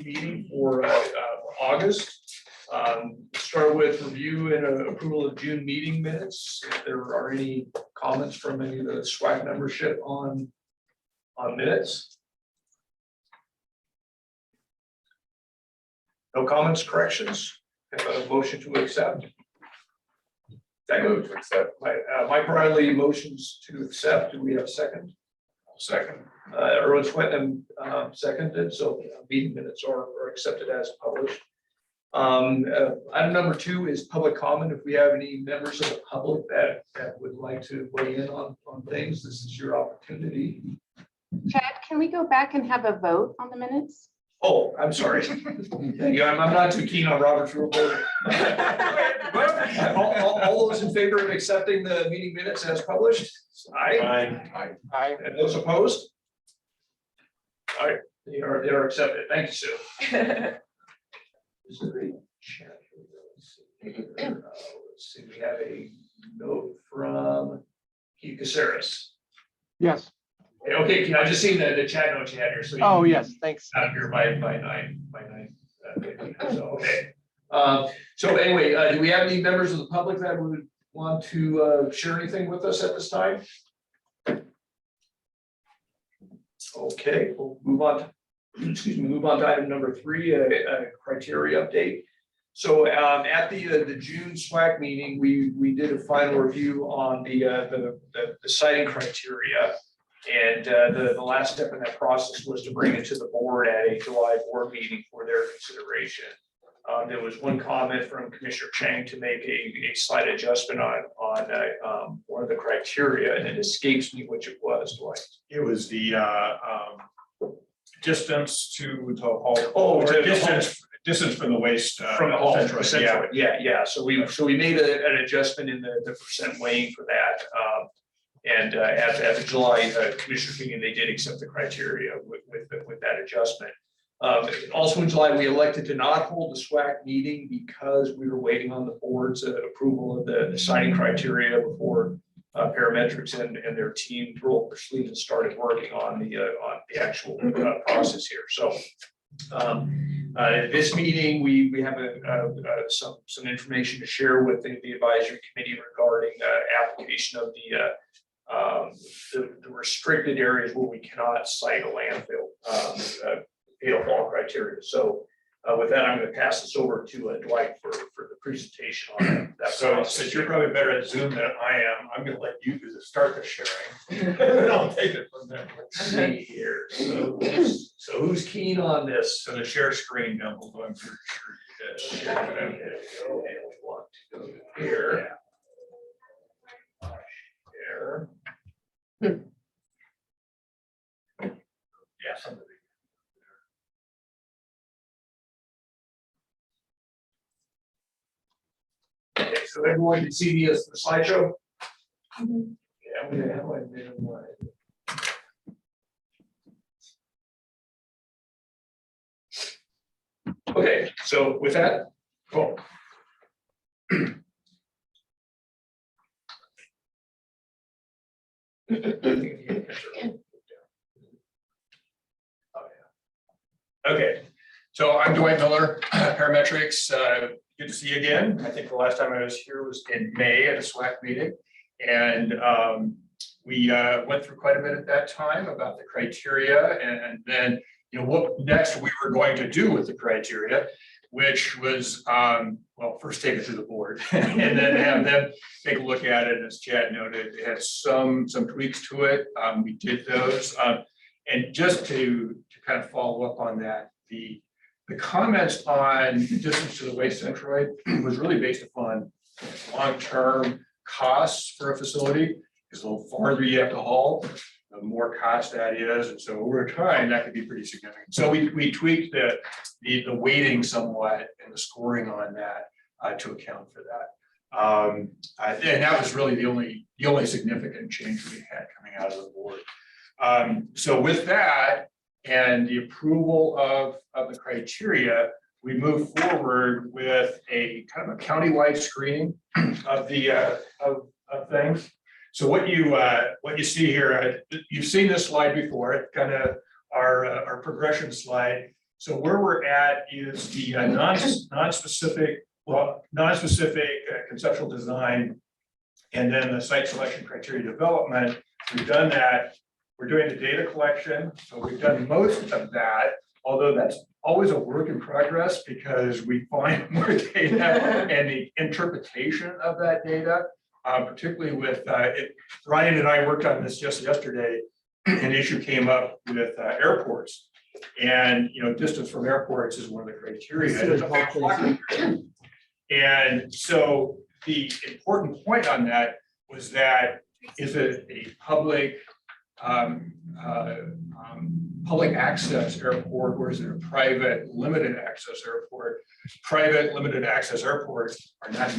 meeting for August. Start with review and approval of June meeting minutes. If there are any comments from any of the SWAC membership on minutes. No comments, corrections. Have a motion to accept. I move to accept. Mike Riley motions to accept. Do we have a second? Second. Erwin Swetnam seconded, so meeting minutes are accepted as published. Item number 2 is public comment. If we have any members of the public that would like to weigh in on things, this is your opportunity. Chad, can we go back and have a vote on the minutes? Oh, I'm sorry. Yeah, I'm not too keen on Robert's rule. All those in favor of accepting the meeting minutes as published? Aye. Aye. And those opposed? All right, they are accepted. Thank you, Sue. Is there a chat here? Let's see, we have a note from Keith Caceres. Yes. Okay, I just seen the chat note you had here. So Oh, yes, thanks. out here by 9. So, okay. So anyway, do we have any members of the public that would want to share anything with us at this time? Okay, we'll move on. Move on to item number 3, a criteria update. So at the June SWAC meeting, we did a final review on the citing criteria. And the last step in that process was to bring it to the board at a July board meeting for their consideration. There was one comment from Commissioner Chang to make a slight adjustment on one of the criteria, and it escapes me which it was, Dwight. It was the distance to the hall. Oh, distance from the waste. From the hall, essentially, yeah. So we made an adjustment in the percent weighing for that. And at the July commissioner meeting, they did accept the criteria with that adjustment. Also in July, we elected to not hold the SWAC meeting because we were waiting on the board's approval of the citing criteria before parametrics and their team rolled their sleeves and started working on the actual process here. So this meeting, we have some information to share with the advisory committee regarding application of the restricted areas where we cannot cite a landfill fatal fall criteria. So with that, I'm going to pass this over to Dwight for the presentation on that. So since you're probably better at Zoom than I am, I'm going to let you start the sharing. And I'll take it from there. Let's see here. So who's keen on this? So the share screen down below, I'm pretty sure you did. Okay, so we want to go here. Share. Yeah. Okay, so everyone can see the slideshow? Mhm. Yeah, I'm gonna have my minimize. Okay, so with that, cool. Okay, so I'm Dwight Miller, parametrics. Good to see you again. I think the last time I was here was in May at a SWAC meeting. And we went through quite a bit at that time about the criteria and then, what next we were going to do with the criteria, which was, well, first take it to the board and then have them take a look at it. As Chad noted, it had some tweaks to it. We did those. And just to kind of follow up on that, the comments on the distance to the waste centroid was really based upon long-term costs for a facility. Because the farther you have to haul, the more cost that is. And so over time, that could be pretty significant. So we tweaked the weighting somewhat and the scoring on that to account for that. And that was really the only significant change we had coming out of the board. So with that and the approval of the criteria, we move forward with a kind of a countywide screening of the of things. So what you see here, you've seen this slide before. It's kind of our progression slide. So where we're at is the non-specific conceptual design, and then the site selection criteria development. We've done that. We're doing the data collection. So we've done most of that, although that's always a work in progress because we find more data and the interpretation of that data, particularly with Ryan and I worked on this just yesterday. An issue came up with airports, and distance from airports is one of the criteria. And so the important point on that was that is it a public access airport, or is it a private limited access airport? Private limited access airports are not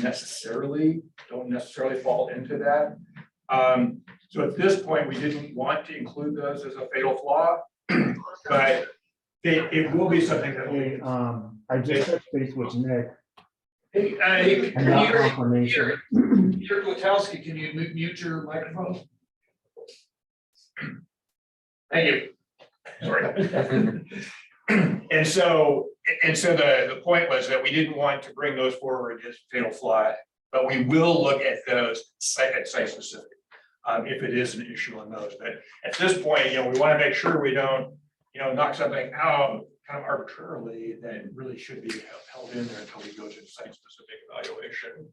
don't necessarily fall into that. So at this point, we didn't want to include those as a fatal flaw, but it will be something that we. I just touched base with Nick. Hey, And got confirmation. Peter Glutowski, can you mute your microphone? Thank you. Sorry. And so the point was that we didn't want to bring those forward as fatal flaw, but we will look at those site specific if it is an issue on those. But at this point, we want to make sure we don't, knock something out kind of arbitrarily that really should be held in there until we go to the site specific evaluation.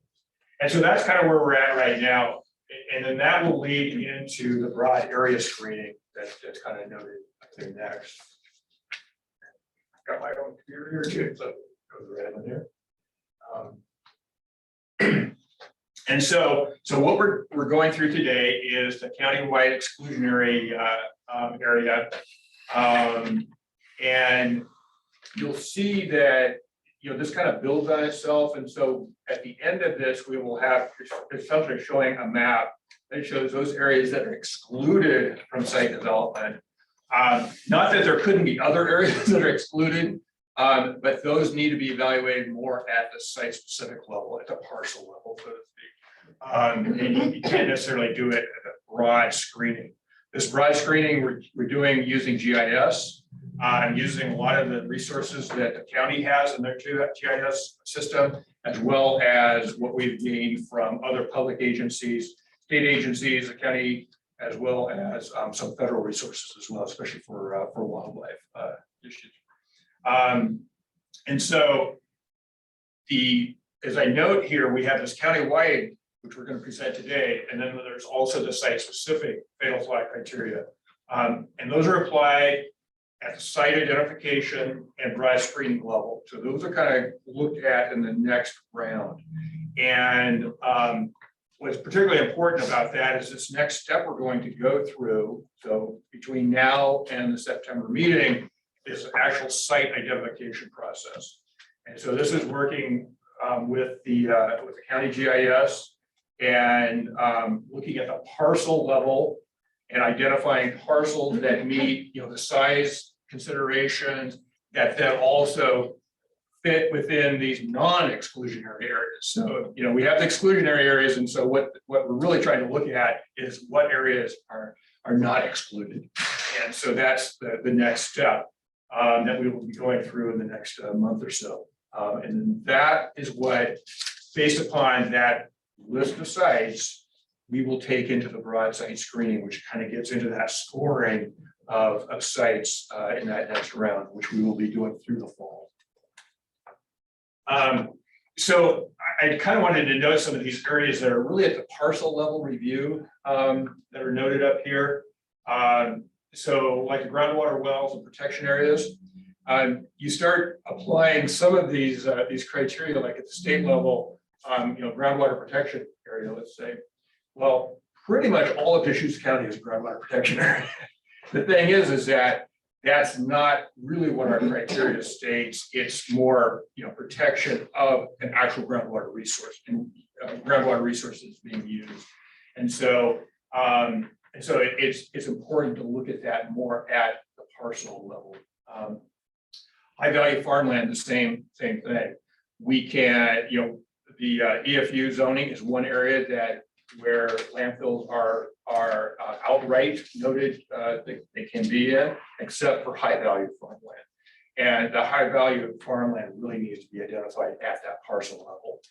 And so that's kind of where we're at right now. And then that will lead into the broad area screening that's kind of noted up there next. Got my own computer here too, so goes right in there. And so what we're going through today is the countywide exclusionary area. And you'll see that this kind of builds on itself. And so at the end of this, we will have essentially showing a map that shows those areas that are excluded from site development. Not that there couldn't be other areas that are excluded, but those need to be evaluated more at the site specific level, at the parcel level, so to speak. And you can't necessarily do it at a broad screening. This broad screening we're doing using GIS. Using a lot of the resources that the county has in their GIS system, as well as what we've gained from other public agencies, state agencies, the county, as well as some federal resources as well, especially for wildlife issues. And so as I note here, we have this countywide, which we're going to present today, and then there's also the site-specific fatal flaw criteria. And those are applied at the site identification and broad screening level. So those are kind of looked at in the next round. And what's particularly important about that is this next step we're going to go through. So between now and the September meeting is the actual site identification process. And so this is working with the county GIS and looking at the parcel level and identifying parcels that meet the size considerations that then also fit within these non-exclusionary areas. So we have the exclusionary areas, and so what we're really trying to look at is what areas are not excluded. And so that's the next step that we will be going through in the next month or so. And then that is what, based upon that list of sites, we will take into the broad site screening, which kind of gets into that scoring of sites in that next round, which we will be doing through the fall. So I kind of wanted to note some of these areas that are really at the parcel level review that are noted up here. So like the groundwater wells and protection areas, you start applying some of these criteria, like at the state level, groundwater protection area, let's say. Well, pretty much all of Deschutes County is a groundwater protection area. The thing is that that's not really what our criteria states. It's more, protection of an actual groundwater resource and groundwater resources being used. And so, it's important to look at that more at the parcel level. High value farmland, the same thing. We can, the EFU zoning is one area where landfills are outright noted that they can be in, except for high value farmland. And the high value of farmland really needs to be identified at that parcel level.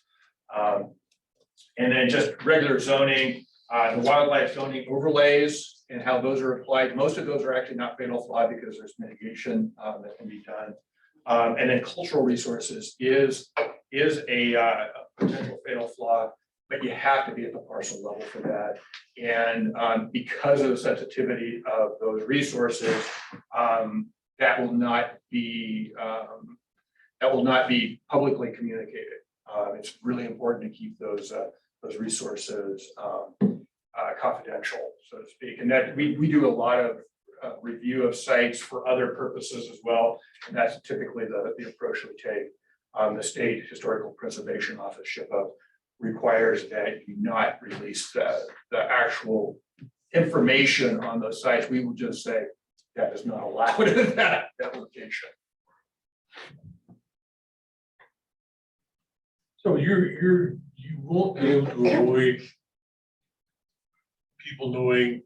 And then just regular zoning, the wildlife zoning overlays and how those are applied. Most of those are actually not fatal flaw because there's mitigation that can be done. And then cultural resources is a potential fatal flaw, but you have to be at the parcel level for that. And because of the sensitivity of those resources, that will not be publicly communicated. It's really important to keep those resources confidential, so to speak. And that we do a lot of review of sites for other purposes as well. And that's typically the approach we take. The State Historical Preservation Office, SHPO, requires that you not release the actual information on those sites. We will just say that is not allowed in that location. So you won't be able to avoid people knowing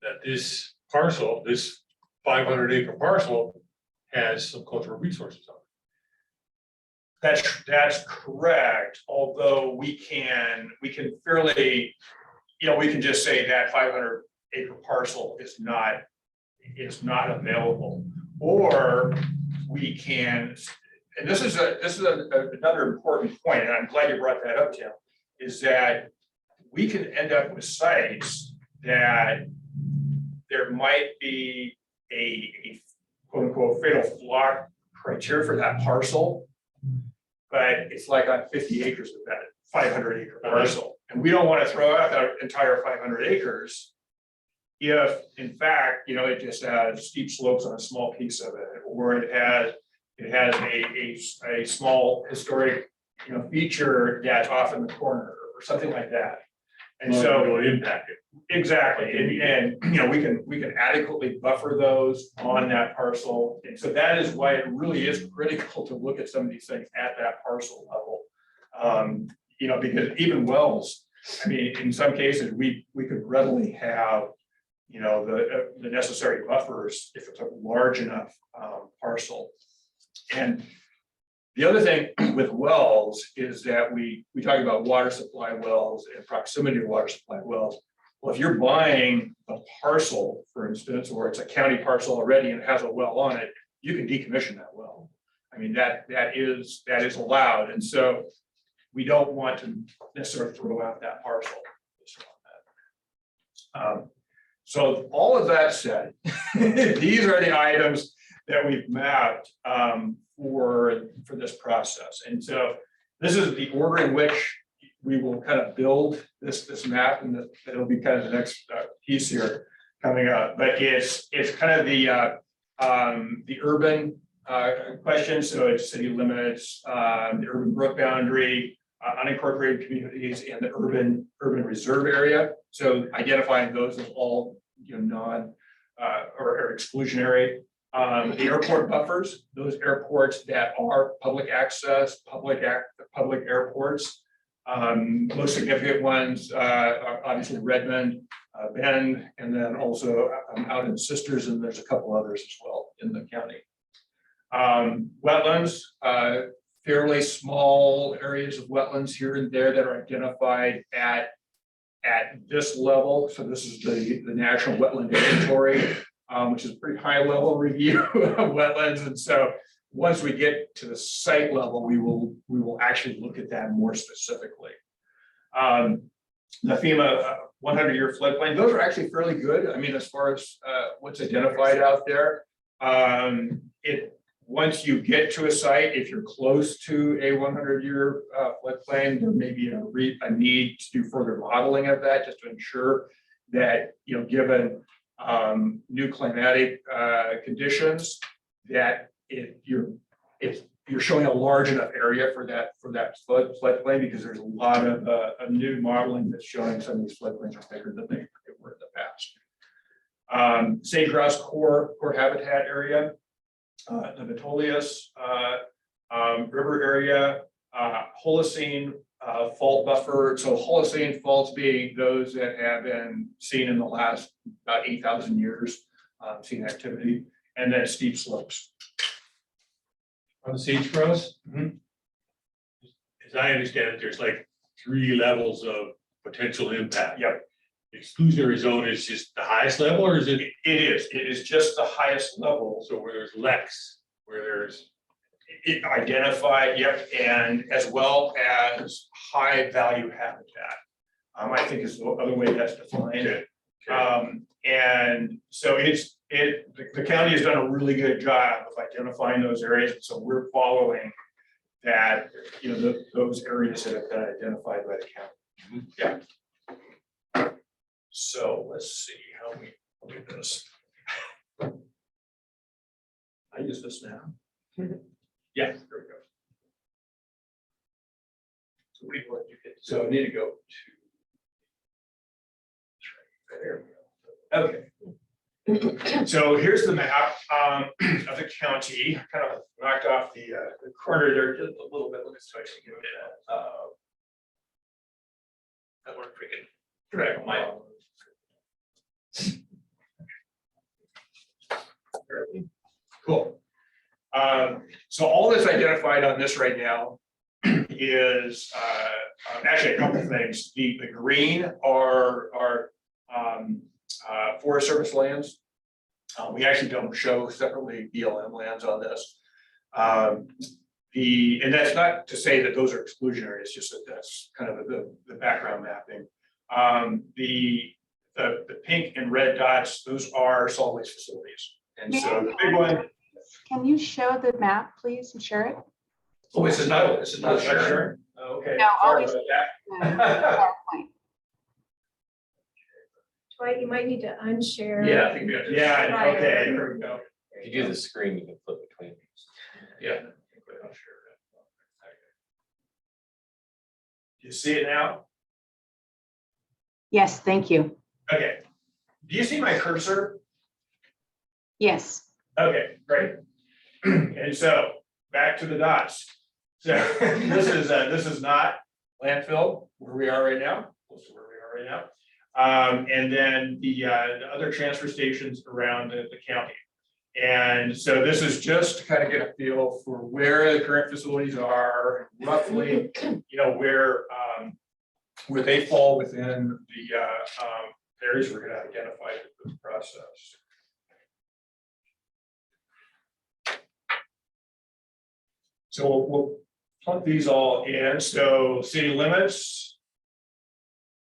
that this parcel, this 500-acre parcel, has some cultural resources on it. That's correct. Although we can fairly, we can just say that 500-acre parcel is not available, or we can. And this is another important point, and I'm glad you brought that up, Tim, is that we can end up with sites that there might be a quote unquote fatal flaw criteria for that parcel, but it's like on 50 acres of that 500-acre parcel. And we don't want to throw out that entire 500 acres if in fact, it just has steep slopes on a small piece of it, or it has a small historic, feature that's off in the corner or something like that. And so Will impact it. exactly, and we can adequately buffer those on that parcel. And so that is why it really is critical to look at some of these things at that parcel level. Because even wells, I mean, in some cases, we could readily have, the necessary buffers if it's a large enough parcel. And the other thing with wells is that we talk about water supply wells and proximity to water supply wells. Well, if you're buying a parcel, for instance, or it's a county parcel already and it has a well on it, you can decommission that well. I mean, that is allowed. And so we don't want to necessarily throw out that parcel. So all of that said, these are the items that we've mapped for this process. And so this is the order in which we will kind of build this map, and it'll be kind of the next piece here coming up. But it's kind of the urban question. So it's city limits, the urban brook boundary, unincorporated communities, and the urban reserve area. So identifying those as all non or exclusionary. The airport buffers, those airports that are public access, public airports. Most significant ones, obviously Redmond, Bend, and then also out in Sisters, and there's a couple others as well in the county. Wetlands, fairly small areas of wetlands here and there that are identified at this level. So this is the National Wetland Inventory, which is a pretty high level review of wetlands. And so once we get to the site level, we will actually look at that more specifically. The FEMA 100-year floodplain, those are actually fairly good. I mean, as far as what's identified out there, once you get to a site, if you're close to a 100-year floodplain, there may be a need to do further modeling of that, just to ensure that, given new climatic conditions, that you're showing a large enough area for that floodplain, because there's a lot of new modeling that's showing some of these floodplains are bigger than they were in the past. Sage grouse core habitat area, the Metolius river area, Holocene fault buffer. So Holocene faults being those that have been seen in the last about 8,000 years, seen activity, and then steep slopes. On the sagebrush, Mhm. as I understand it, there's like 3 levels of potential impact. Yep. Exclusionary zone is just the highest level, or is it It is just the highest level. also where there's Lex, where there's, It identified, yep, and as well as high value habitat. I think is the other way that's defined. okay, And so the county has done a really good job of identifying those areas, so we're following that, you know, those areas that have been identified by the county. Yeah. So let's see how we do this. I use this now. Yeah, there we go. So we want to get, so I need to go to. There we go. Okay. So here's the map of the county, kind of knocked off the corner there just a little bit. Let's try to get that. That worked pretty good. Correct. Cool. So all that's identified on this right now is actually a couple of things. The green are Forest Service lands. We actually don't show separately BLM lands on this. And that's not to say that those are exclusionary, it's just that that's kind of the background mapping. The pink and red dots, those are solid waste facilities. And so the big one. Can you show the map, please, and share it? Oh, this is not sure. Okay. No, Sorry always- about that. PowerPoint. Dwight, you might need to unshare. Yeah, I think we have to. Yeah, okay, here we go. If you do the screen, you can flip between. Yeah. You see it now? Yes, thank you. Okay. Do you see my cursor? Yes. Okay, great. And so back to the dots. So this is not landfill where we are right now, close to where we are right now. And then the other transfer stations around the county. And so this is just to kind of get a feel for where the current facilities are, roughly, you know, where they fall within the areas we're going to identify through the process. So we'll plug these all in. So city limits,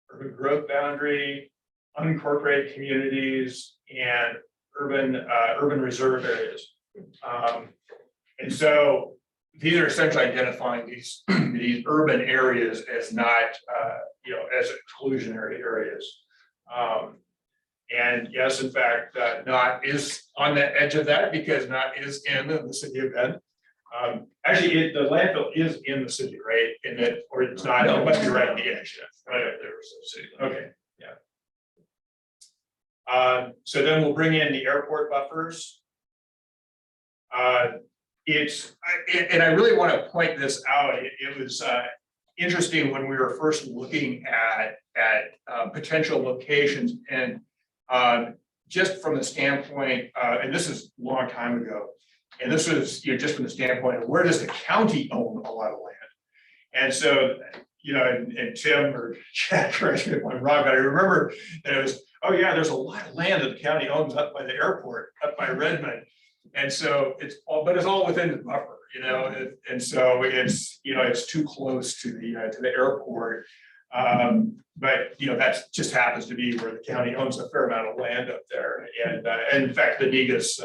urban growth boundary, unincorporated communities, and urban reserve areas. And so these are essentially identifying these urban areas as not, as exclusionary areas. And yes, in fact, not is on the edge of that because not is in the city of Bend. Actually, the landfill is in the city, right? In it, or it's not, it must be right on the edge. Right up there was the city. Okay, yeah. So then we'll bring in the airport buffers. And I really want to point this out. It was interesting when we were first looking at potential locations, and just from the standpoint, and this is a long time ago, and this was just from the standpoint of where does the county own a lot of land, and so and Tim or Chad, correct me if I'm wrong, but I remember that it was, oh yeah, there's a lot of land that the county owns up by the airport, up by Redmond. And so it's all within the buffer, and so it's too close to the airport. But that just happens to be where the county owns a fair amount of land up there. And in fact, the Negus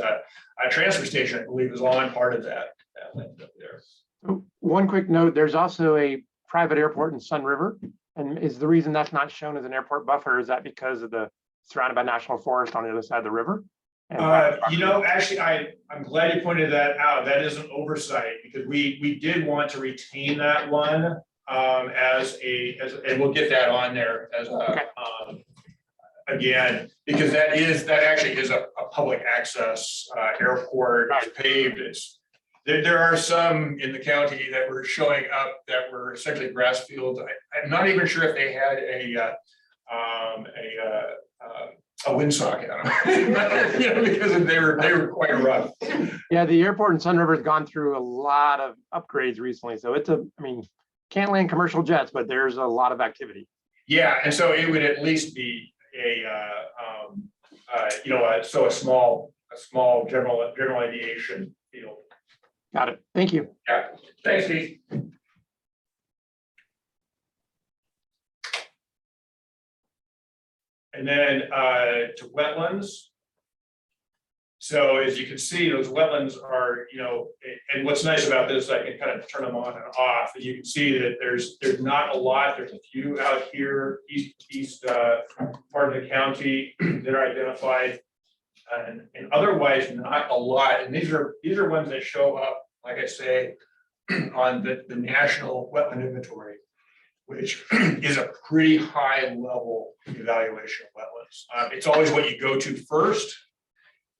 transfer station, I believe, is on part of that land up there. One quick note, there's also a private airport in Sun River. And is the reason that's not shown as an airport buffer, is that because of the surrounded by national forest on the other side of the river? Actually, I'm glad you pointed that out. That is an oversight because we did want to retain that one and we'll get that on there as again, because that actually is a public access airport. It's paved. There are some in the county that were showing up that were essentially grass fields. I'm not even sure if they had a windsock at them. You know, because they were quite rough. Yeah, the airport in Sun River has gone through a lot of upgrades recently, so it's I mean, can't land commercial jets, but there's a lot of activity. Yeah, and so it would at least be a, you know, so a small general aviation field. Got it. Thank you. Yeah, thanks, Keith. And then to wetlands. So as you can see, those wetlands are, you know, and what's nice about this, I can kind of turn them on and off, and you can see that there's not a lot. There's a few out here, east part of the county that are identified, and otherwise not a lot. And these are ones that show up, like I say, on the national wetland inventory, which is a pretty high level evaluation of wetlands. It's always what you go to first,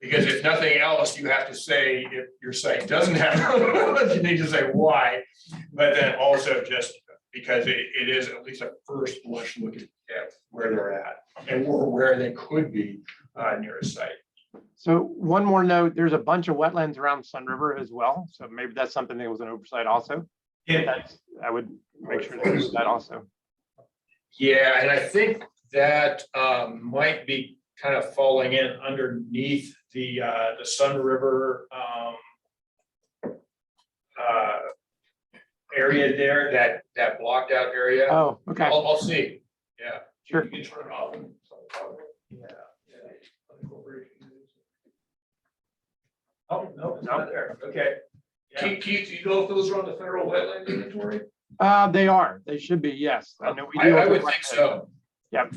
because if nothing else, you have to say if your site doesn't have wetlands, you need to say why. But then also just because it is at least a first blush look at where they're at and where they could be near a site. So one more note, there's a bunch of wetlands around Sun River as well. So maybe that's something that was an oversight also. Yeah. I would make sure to do that also. Yeah, and I think that might be kind of falling in underneath the Sun River area there, that blocked out area. Oh, okay. I'll see. Yeah. Sure. You can turn it off. Yeah. Oh, no, it's not there. Okay. Yeah. Keith, do you know if those are on the federal wetland inventory? They are. They should be. Yes. I know we I do. would think so. Yep.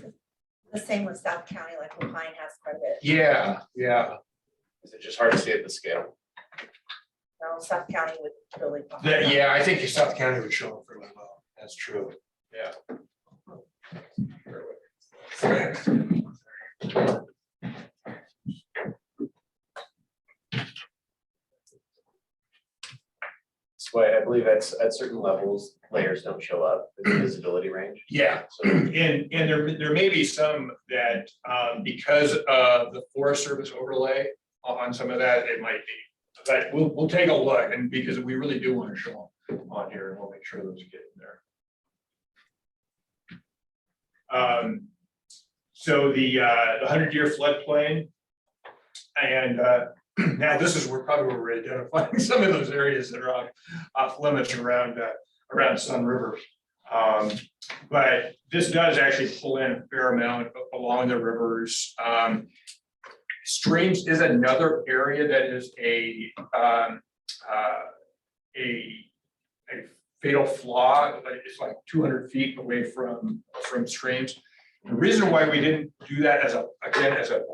The same with South County, like Lupine has quite a bit. Yeah, yeah. Is it just hard to see at the scale? No, South County would really. Yeah, I think South County would show up really well. That's true. Yeah. That's why I believe at certain levels, layers don't show up in the visibility range. Yeah, So and there may be some that because of the Forest Service overlay on some of that, it might be. But we'll take a look, and because we really do want to show them on here, and we'll make sure those get in there. So the 100-year floodplain, and now this is where probably we're identifying some of those areas that are off limits around Sun River. But this does actually pull in a fair amount along the rivers. Streams is another area that is a fatal flaw. It's like 200 feet away from streams. The reason why we didn't do that as a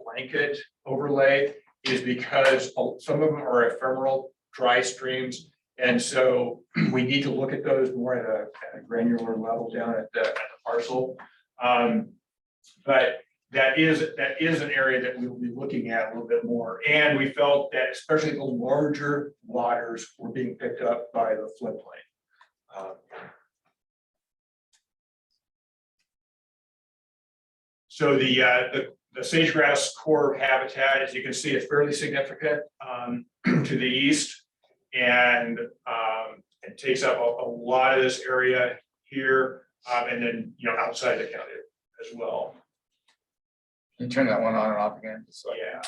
blanket overlay is because some of them are ephemeral dry streams. And so we need to look at those more at a granular level down at the parcel. But that is an area that we will be looking at a little bit more. And we felt that especially the larger waters were being picked up by the floodplain. So the sage-grouse core habitat, as you can see, is fairly significant to the east, and it takes up a lot of this area here, and then outside the county as well. Can you turn that one on and off again? So Yeah.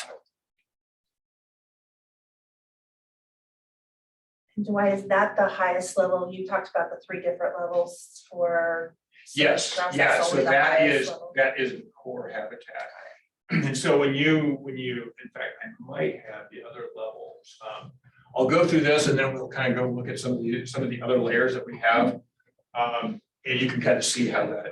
Why is that the highest level? You talked about the 3 different levels for. Yes, That's yeah, so only the that highest is level. the core habitat. And so when you, in fact, I might have the other levels. I'll go through this and then we'll kind of go look at some of the other layers that we have. And you can kind of see how that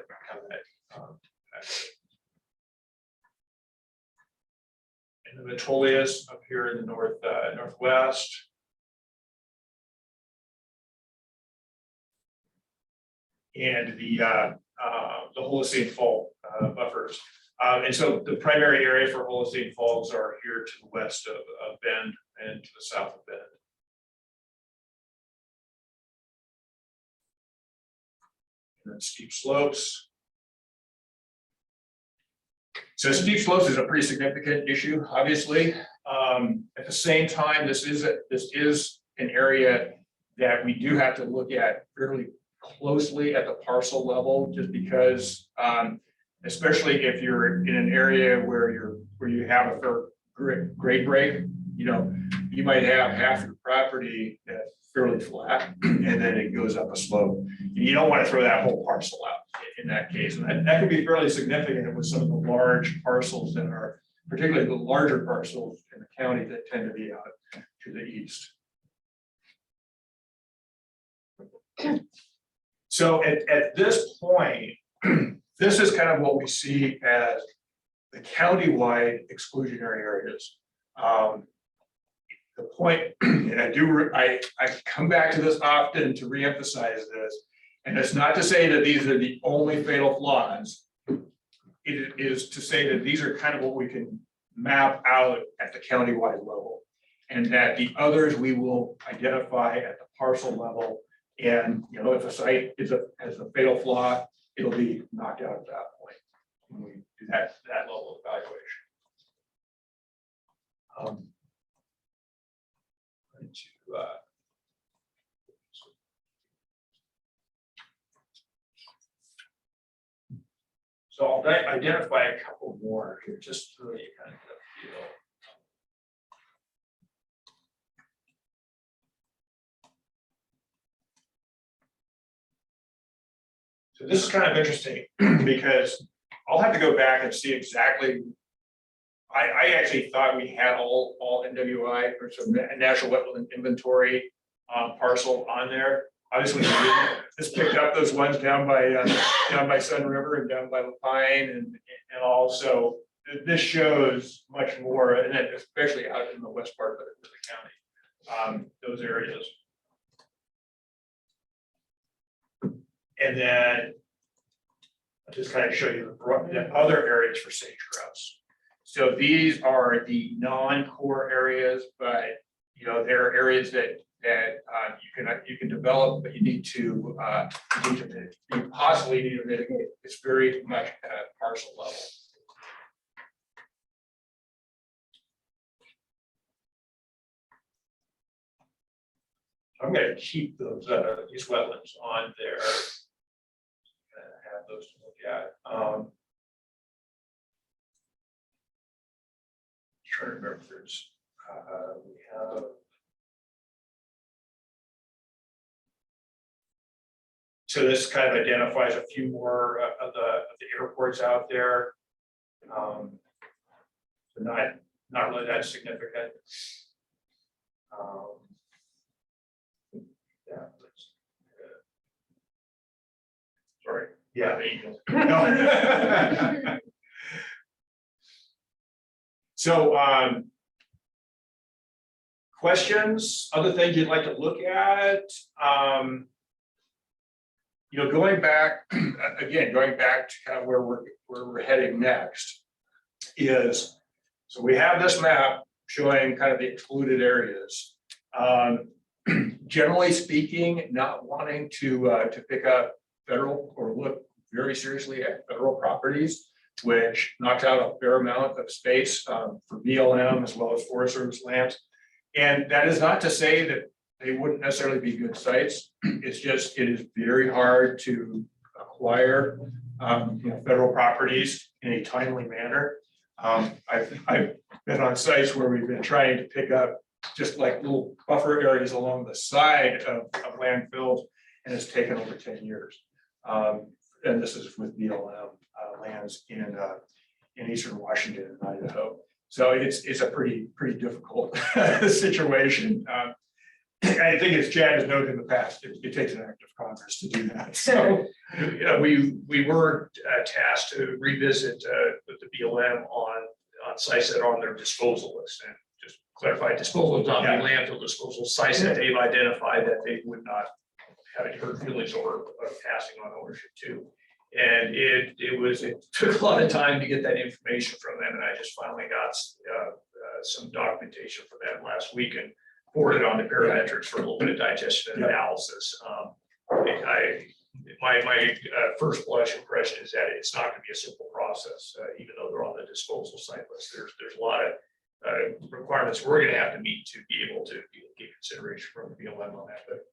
and the Metolius up here in the northwest. And the Holocene fault buffers. And so the primary area for Holocene faults are here to the west of Bend and to the south of Bend. And then steep slopes. So steep slopes is a pretty significant issue, obviously. At the same time, this is an area that we do have to look at fairly closely at the parcel level, just because, especially if you're in an area where you have a fair grade break, you know, you might have half your property that's fairly flat, and then it goes up a slope. You don't want to throw that whole parcel out in that case, and that could be fairly significant with some of the large parcels that are, particularly the larger parcels in the county that tend to be out to the east. So at this point, this is kind of what we see as the countywide exclusionary areas. The point, and I come back to this often to reemphasize this, and it's not to say that these are the only fatal flaws. It is to say that these are kind of what we can map out at the countywide level, and that the others we will identify at the parcel level. And, you know, if a site has a fatal flaw, it'll be knocked out at that point when we do that level of evaluation. So I'll identify a couple more here, just so you kind of get a feel. So this is kind of interesting because I'll have to go back and see exactly. I actually thought we had all NWI or some National Wetland Inventory parcel on there. Obviously, we didn't. This picked up those ones down by Sun River and down by Lapine and also this shows much more, and then especially out in the west part of the county, those areas. And then I'll just kind of show you the other areas for sage grouse. So these are the non-core areas, but you know, there are areas that you can develop, but you possibly need to mitigate. It's very much at parcel level. I'm going to keep those these wetlands on there. Have those to look at. Trying to remember if there's we have. So this kind of identifies a few more of the airports out there. So not really that significant. Yeah. Sorry. Yeah, the Eagles. No. So questions, other things you'd like to look at? You know, going back to kind of where we're heading next is, so we have this map showing kind of the excluded areas. Generally speaking, not wanting to pick up federal or look very seriously at federal properties, which knocks out a fair amount of space for BLM as well as Forest Service lands. And that is not to say that they wouldn't necessarily be good sites. It's just, it is very hard to acquire federal properties in a timely manner. I've been on sites where we've been trying to pick up just like little buffer areas along the side of landfills, and it's taken over 10 years. And this is with BLM lands in eastern Washington and Idaho. So it's a pretty difficult situation. I think, as Chad has noted in the past, it takes an act of Congress to do that. So you know, we were tasked to revisit with the BLM on sites that are on their disposal list, and just clarify, disposal is not the landfill disposal sites that they've identified that they would not have any hurt feelings or passing on ownership to. And it took a lot of time to get that information from them, and I just finally got some documentation from them last week and forwarded on to parametrics for a little bit of digestion and analysis. my first blush impression is that it's not gonna be a simple process, even though they're on the disposal site list. There's a lot of requirements we're gonna have to meet to be able to get consideration from the BLM on that, but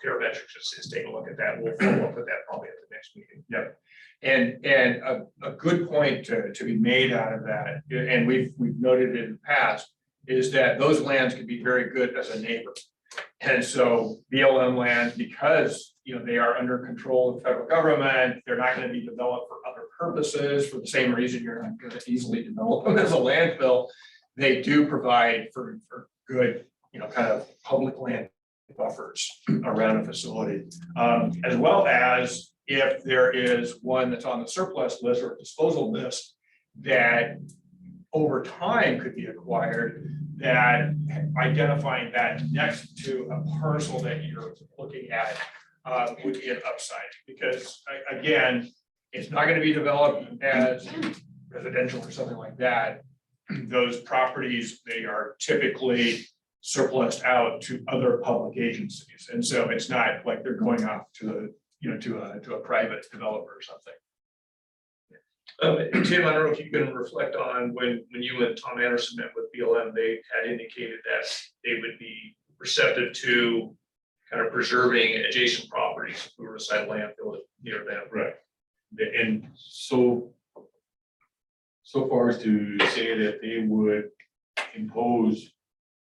parametrics is taking a look at that. We'll follow up with that probably at the next meeting. Yep. And a good point to be made out of that, and we've noted it in the past, is that those lands can be very good as a neighbor. And so BLM lands, because they are under control of the federal government, they're not going to be developed for other purposes for the same reason you're not going to easily develop them as a landfill. They do provide for good, kind of public land buffers around a facility, as well as if there is one that's on the surplus list or disposal list that over time could be acquired, that identifying that next to a parcel that you're looking at would be an upside, because again, it's not going to be developed as residential or something like that. Those properties, they are typically surplused out to other public agencies, and so it's not like they're going off to a private developer or something. Tim, I don't know if you can reflect on when you and Tom Anderson met with BLM, they had indicated that they would be receptive to kind of preserving adjacent properties if we were to site a landfill near them. Right. And so far as to say that they would impose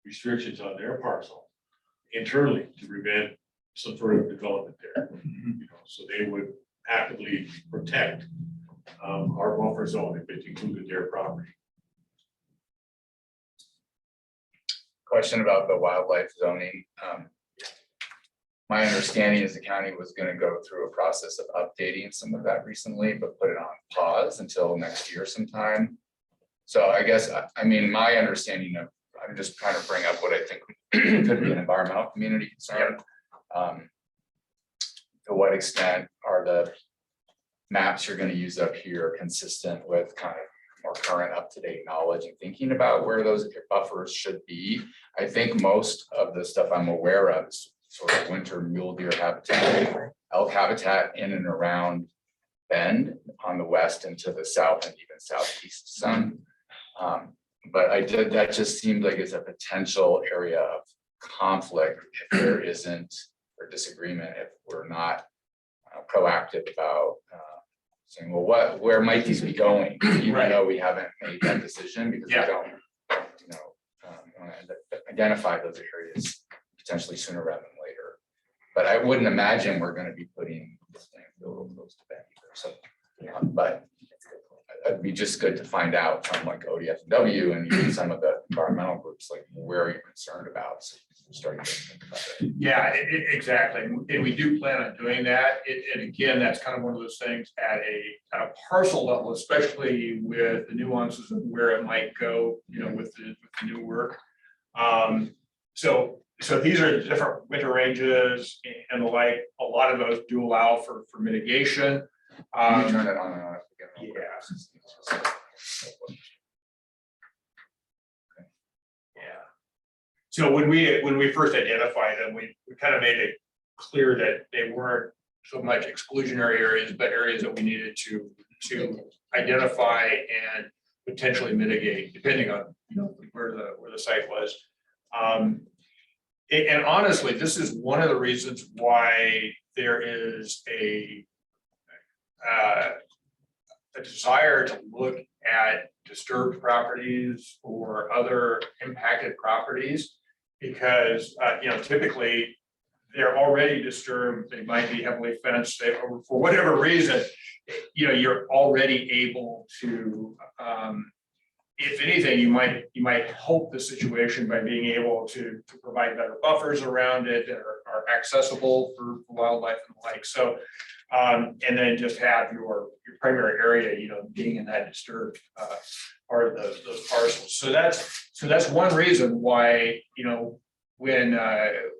restrictions on their parcel internally to prevent some sort of development there. So they would actively protect our buffer zone if it included their property. Question about the wildlife zoning. My understanding is the county was gonna go through a process of updating some of that recently, but put it on pause until next year sometime. So I guess, I mean, my understanding of, I'm just trying to bring up what I think could be an environmental community concern. To what extent are the maps you're going to use up here consistent with kind of more current up-to-date knowledge and thinking about where those buffers should be? I think most of the stuff I'm aware of is sort of winter mule deer habitat, elk habitat in and around Bend on the west and to the south and even southeast some. But that just seemed like it's a potential area of conflict if there isn't, or disagreement if we're not proactive about saying, well, where might these be going? Even though we haven't made that decision because we don't, want to identify those areas potentially sooner rather than later. But I wouldn't imagine we're going to be putting this thing real close to Bend either. So, but it'd be just good to find out from like ODFW and even some of the environmental groups, like where are you concerned about? So starting to think about it. Yeah, exactly. And we do plan on doing that. And again, that's kind of one of those things at a parcel level, especially with the nuances of where it might go, with the new work. So these are different winter ranges and the like. A lot of those do allow for mitigation. Can you turn it on and off again? Yeah. So when we first identified them, we kind of made it clear that they weren't so much exclusionary areas, but areas that we needed to identify and potentially mitigate, depending on where the site was. And honestly, this is one of the reasons why there is a desire to look at disturbed properties or other impacted properties, because typically they're already disturbed. They might be heavily fenced, or for whatever reason, you're already able to, if anything, you might help the situation by being able to provide better buffers around it that are accessible for wildlife and the like. So, and then just have your primary area, being in that disturbed part of those parcels. So that's one reason why, when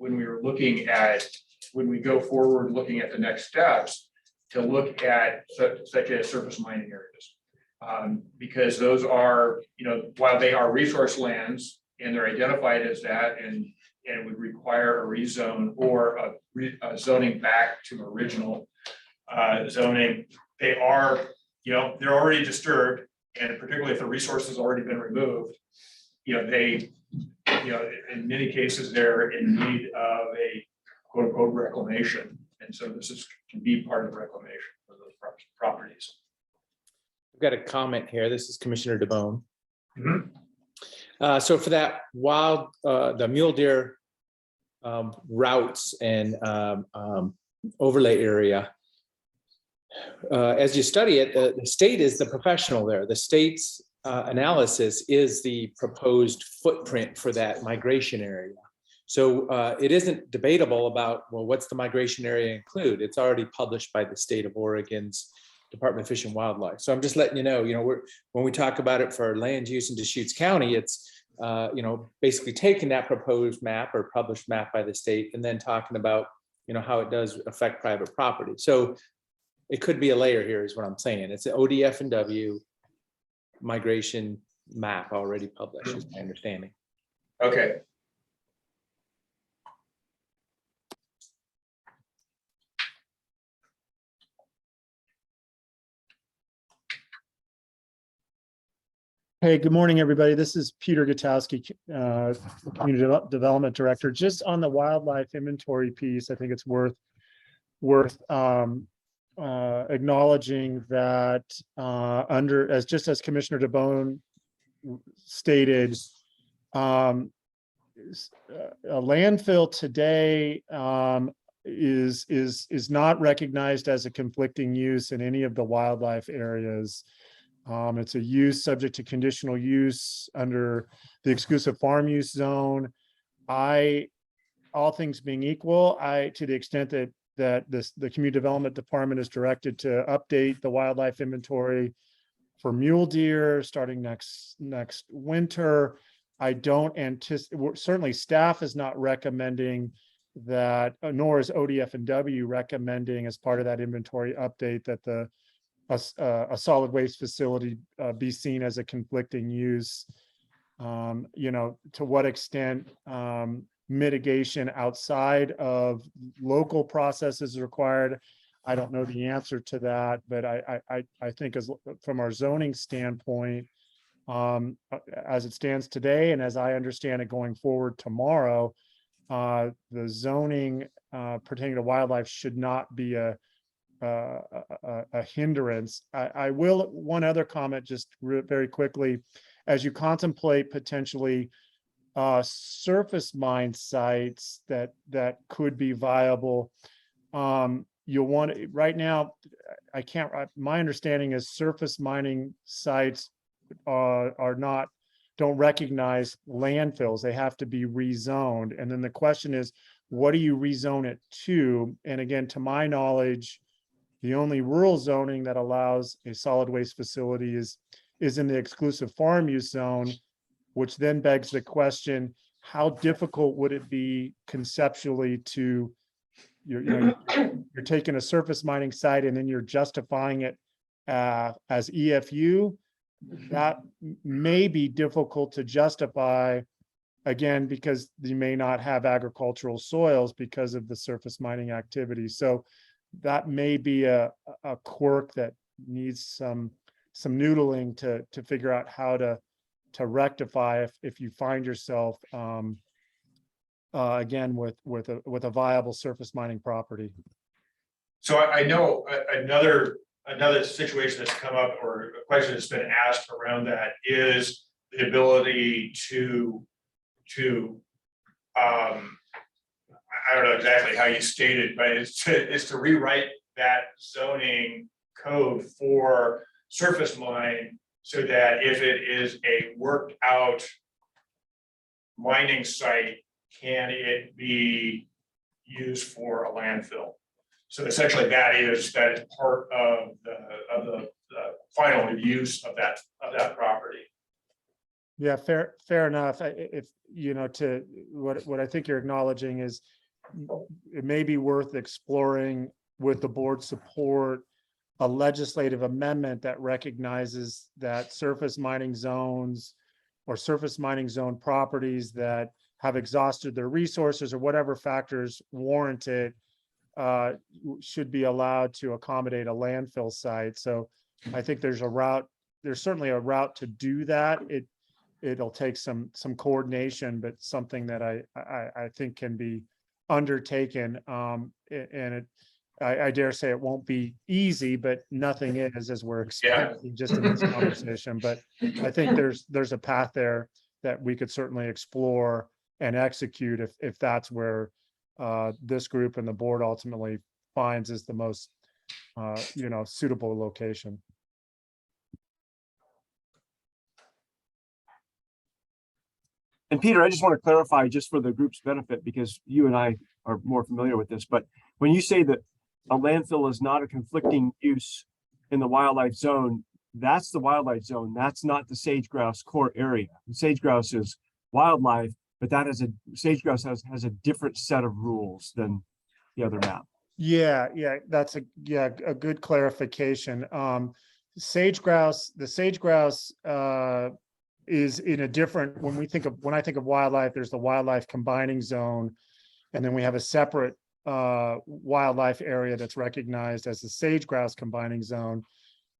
we were looking at, when we go forward looking at the next steps, to look at such as surface mining areas. Because those are, while they are resource lands and they're identified as that, and and it would require a rezone or a zoning back to original zoning. They are, they're already disturbed, and particularly if the resource has already been removed, in many cases, they're in need of a quote unquote reclamation. And so can be part of reclamation for those properties. I've got a comment here. This is Commissioner DeBonne. Mhm. So for that the mule deer routes and overlay area, as you study it, the state is the professional there. The state's analysis is the proposed footprint for that migration area. So it isn't debatable about, well, what's the migration area include? It's already published by the state of Oregon's Department of Fish and Wildlife. So I'm just letting you know, when we talk about it for land use in Deschutes County, it's basically taking that proposed map or published map by the state and then talking about, how it does affect private property. So it could be a layer here is what I'm saying. It's an ODF and W migration map already published, is my understanding. Okay. Hey, good morning, everybody. This is Peter Gutowski, Community Development Director. Just on the wildlife inventory piece, I think it's worth acknowledging that as Commissioner DeBonne stated, a landfill today is not recognized as a conflicting use in any of the wildlife areas. It's a use subject to conditional use under the exclusive farm use zone. All things being equal, to the extent that the Community Development Department is directed to update the wildlife inventory for mule deer starting next winter, I don't anticipate, certainly staff is not recommending that, nor is ODF and W recommending as part of that inventory update that a solid waste facility be seen as a conflicting use. To what extent mitigation outside of local processes is required, I don't know the answer to that, but I think from our zoning standpoint, as it stands today, and as I understand it going forward tomorrow, the zoning pertaining to wildlife should not be a hindrance. I will, one other comment just very quickly, as you contemplate potentially surface mine sites that could be viable, you'll want to, right now, my understanding is surface mining sites don't recognize landfills. They have to be rezoned. And then the question is, what do you rezone it to? And again, to my knowledge, the only rural zoning that allows a solid waste facility is in the exclusive farm use zone, which then begs the question, how difficult would it be conceptually to, you're taking a surface mining site and then you're justifying it as EFU? That may be difficult to justify, again, because you may not have agricultural soils because of the surface mining activity. So that may be a quirk that needs some noodling to figure out how to rectify if you find yourself again with a viable surface mining property. So I know another situation that's come up, or a question that's been asked around that, is the ability to I don't know exactly how you state it, but it's to rewrite that zoning code for surface mine so that if it is a worked out mining site, can it be used for a landfill? So essentially that is part of the final use of that property. Yeah, fair enough. If to what I think you're acknowledging is it may be worth exploring with the board's support a legislative amendment that recognizes that surface mining zones or surface mining zone properties that have exhausted their resources or whatever factors warrant it, should be allowed to accommodate a landfill site. So I think there's certainly a route to do that. It'll take some coordination, but something that I think can be undertaken. And I dare say it won't be easy, but nothing is, as we're experiencing just in this conversation. But I think there's a path there that we could certainly explore and execute if that's where this group and the board ultimately finds is the most suitable location. And Peter, I just want to clarify just for the group's benefit, because you and I are more familiar with this, but when you say that a landfill is not a conflicting use in the wildlife zone, that's the wildlife zone. That's not the sage grouse core area. The sage grouse is wildlife, but sage grouse has a different set of rules than the other map. Yeah, that's a good clarification. The sage grouse is in a different, when I think of wildlife, there's the wildlife combining zone. And then we have a separate wildlife area that's recognized as the sage grouse combining zone.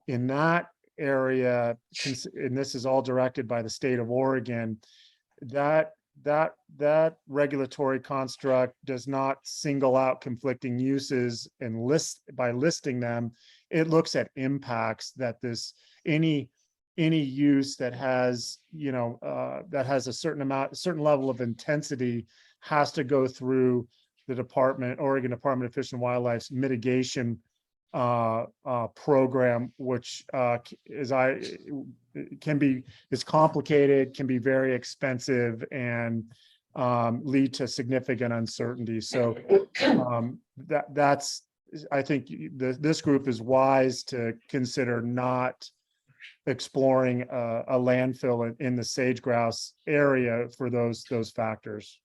In that area, and this is all directed by the state of Oregon, that regulatory construct does not single out conflicting uses and by listing them. It looks at impacts that any use that has a certain level of intensity has to go through the Oregon Department of Fish and Wildlife's mitigation program, which is complicated, can be very expensive, and lead to significant uncertainty. So I think this group is wise to consider not exploring a landfill in the sage grouse area for those factors.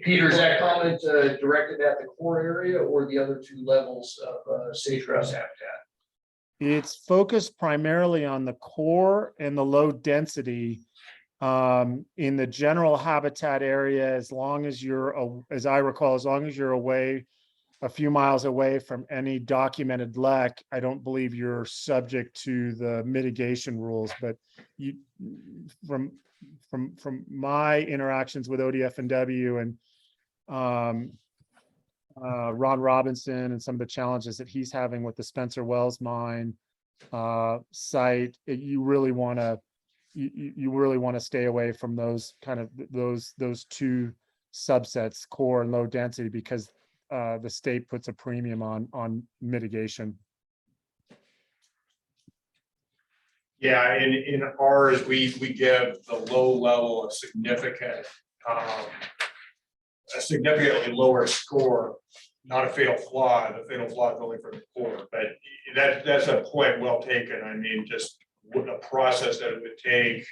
Peter, is that comment directed at the core area or the other two levels of sage grouse habitat? It's focused primarily on the core and the low density. In the general habitat area, as long as I recall, as long as you're away a few miles away from any documented lek, I don't believe you're subject to the mitigation rules. But from my interactions with ODF&W and Ron Robinson and some of the challenges that he's having with the Spencer Wells mine site, you really want to stay away from those two subsets, core and low density, because the state puts a premium on mitigation. Yeah, in ours, we give the low level a significantly lower score, not a fatal flaw. The fatal flaw is only for the core, but that's a point well taken. I mean, just what a process that it would take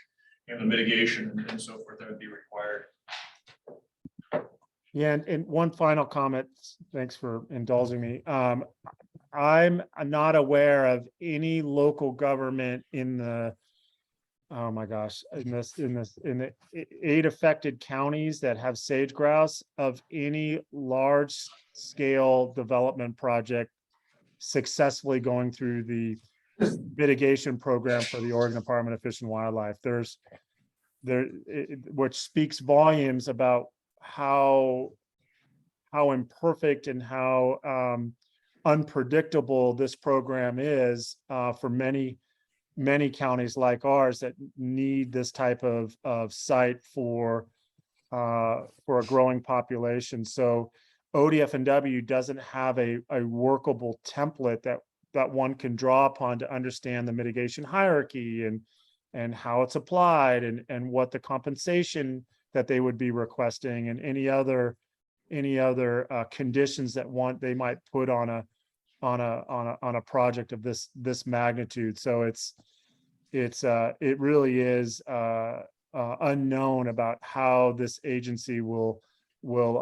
and the mitigation and so forth that would be required. Yeah, and one final comment. Thanks for indulging me. I'm not aware of any local government in the 8 affected counties that have sage grouse of any large scale development project successfully going through the mitigation program for the Oregon Department of Fish and Wildlife. Which speaks volumes about how imperfect and how unpredictable this program is for many counties like ours that need this type of site for a growing population. So ODF&W doesn't have a workable template that one can draw upon to understand the mitigation hierarchy and how it's applied and what the compensation that they would be requesting and any other conditions that they might put on a project of this magnitude. So it really is unknown about how this agency will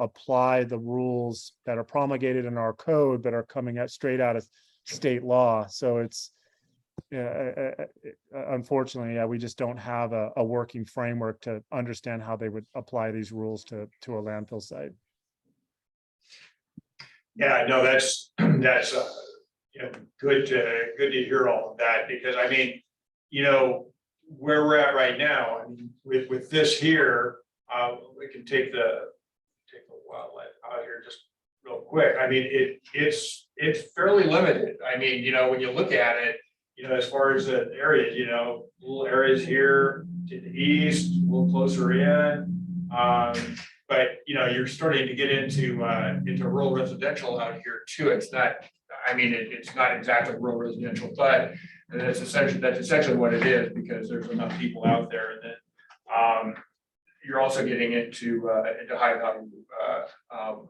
apply the rules that are promulgated in our code but are coming straight out of state law. So yeah, unfortunately, yeah, we just don't have a working framework to understand how they would apply these rules to a landfill site. Yeah, no, that's, you know, good to hear all of that, because I mean, you know, where we're at right now, I mean, with this here, we can take the wildlife out here just real quick. I mean, it's fairly limited. I mean, you know, when you look at it, you know, as far as the areas, you know, little areas here to the east, a little closer in. But, you know, you're starting to get into rural residential out here too. It's not, I mean, it's not exactly rural residential, but that's essentially what it is, because there's enough people out there. And then you're also getting into high value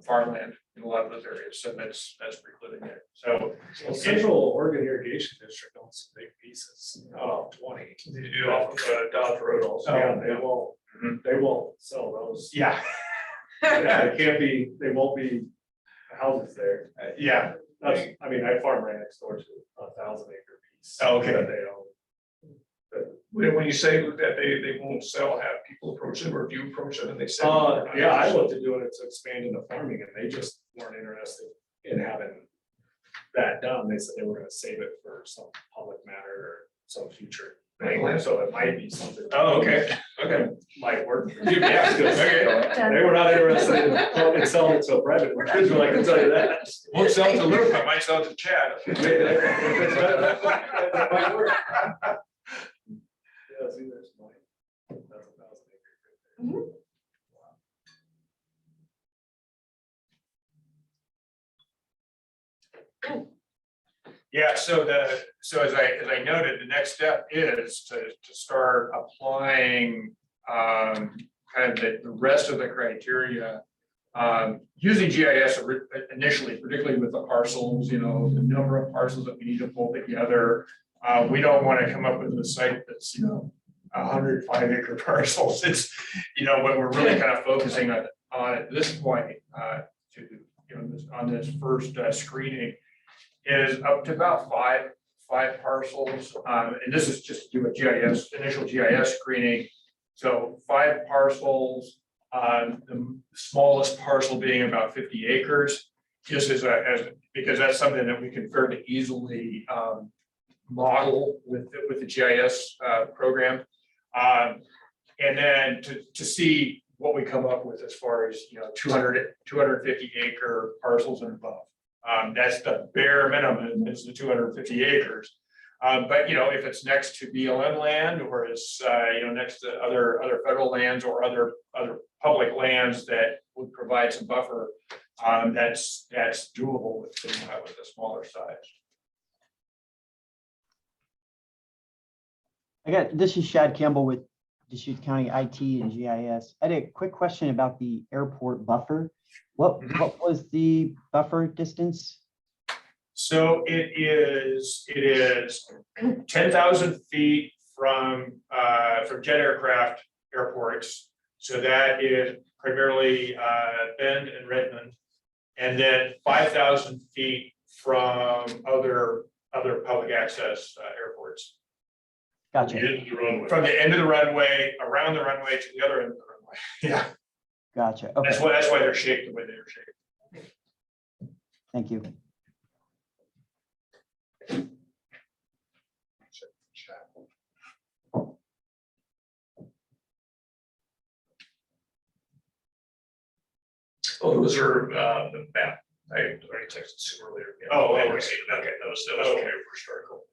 farmland in a lot of those areas. So that's precluding it. So Central Oregon Irrigation District owns some big pieces, 20. They do off of Dodge Road also. Yeah, they won't sell those. yeah, Yeah, it can't be, they won't be houses there. yeah. That's, I mean, I farm right next door to a 1,000-acre piece. Oh, okay. That they own. But when you say that they won't sell, have people approach them, or do you approach them and they say? Yeah, I looked at doing it to expand into farming, and they just weren't interested in having that done. They said they were gonna save it for some public matter or some future thing, so it might be something. Oh, okay, okay. Might work. Yeah, Yeah, they were not interested in selling it to a private individual, I can tell you that. Won't sell to Luke, I might sell to Chad. That might work. Yeah, see, there's mine. That's 1,000 acres. Yeah, so as I noted, the next step is to start applying kind of the rest of the criteria using GIS initially, particularly with the parcels, you know, the number of parcels that we need to pull together. We don't want to come up with a site that's, you know, 105 acre parcels. It's, you know, what we're really kind of focusing on at this point to, you know, on this first screening is up to about five parcels. And this is just to do a GIS, initial GIS screening. So 5 parcels, the smallest parcel being about 50 acres, just because that's something that we can fairly easily model with the GIS program. And then to see what we come up with as far as, you know, 250 acre parcels and above. That's the bare minimum, is the 250 acres. But, you know, if it's next to BLM land, or it's, you know, next to other federal lands or other public lands that would provide some buffer, that's doable with the smaller size. This is Shad Campbell with Deschutes County IT and GIS. I had a quick question about the airport buffer. What was the buffer distance? So it is 10,000 feet from jet aircraft airports. So that is primarily Bend and Redmond, and then 5,000 feet from other public access airports. Gotcha. From the end of the runway, around the runway, to the other end of the runway. Yeah. Gotcha. Okay. That's why they're shaped the way they're shaped. Thank you. Oh, those are the map. I already texted Sue earlier. Oh, okay. okay. That was from your first article.